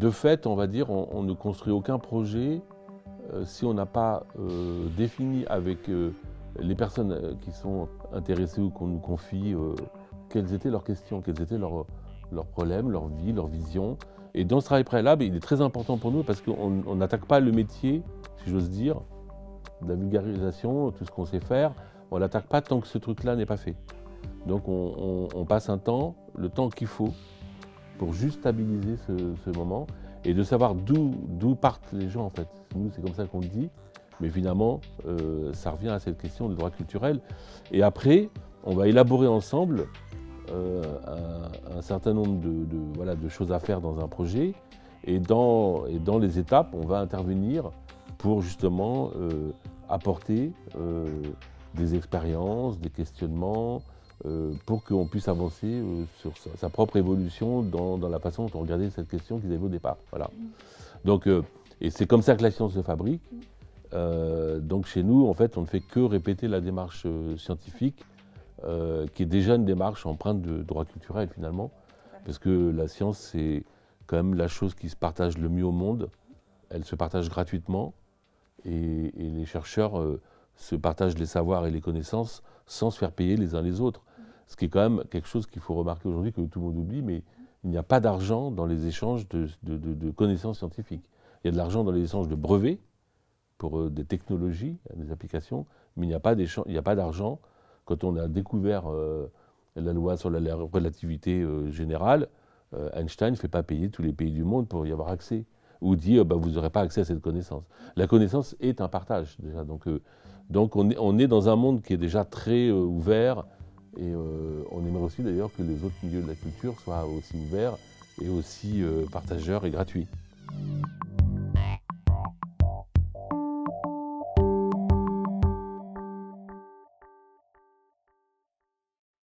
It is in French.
de fait, on va dire, on ne construit aucun projet si on n'a pas défini avec les personnes qui sont intéressées ou qu'on nous confie quelles étaient leurs questions, quels étaient leurs problèmes, leur vie, leur vision. Et dans ce travail préalable, il est très important pour nous parce qu'on n'attaque pas le métier, si j'ose dire, de la vulgarisation, tout ce qu'on sait faire. On n'attaque pas tant que ce truc-là n'est pas fait. Donc on passe un temps, le temps qu'il faut, pour juste stabiliser ce moment et de savoir d'où partent les gens en fait. Nous, c'est comme ça qu'on le dit, mais finalement, ça revient à cette question de droit culturel. Et après, on va élaborer ensemble un certain nombre de choses à faire dans un projet, et dans les étapes, on va intervenir pour justement apporter des expériences, des questionnements, pour qu'on puisse avancer sur sa propre évolution dans la façon dont on regardait cette question qu'ils avaient au départ. Voilà. Donc, et c'est comme ça que la science se fabrique. Donc chez nous, en fait, on ne fait que répéter la démarche scientifique, qui est déjà une démarche empreinte de droit culturel finalement, parce que la science, c'est quand même la chose qui se partage le mieux au monde. Elle se partage gratuitement, et les chercheurs se partagent les savoirs et les connaissances sans se faire payer les uns les autres. Ce qui est quand même quelque chose qu'il faut remarquer aujourd'hui, que tout le monde oublie, mais il n'y a pas d'argent dans les échanges de connaissances scientifiques. Il y a de l'argent dans les échanges de brevets pour des technologies, des applications, mais il n'y a pas d'argent quand on a découvert la loi sur la relativité générale. Einstein ne fait pas payer tous les pays du monde pour y avoir accès, ou dit vous n'aurez pas accès à cette connaissance. La connaissance est un partage déjà, donc on est dans un monde qui est déjà très ouvert, et on aimerait aussi d'ailleurs que les autres milieux de la culture soient aussi ouverts et aussi partageurs et gratuits.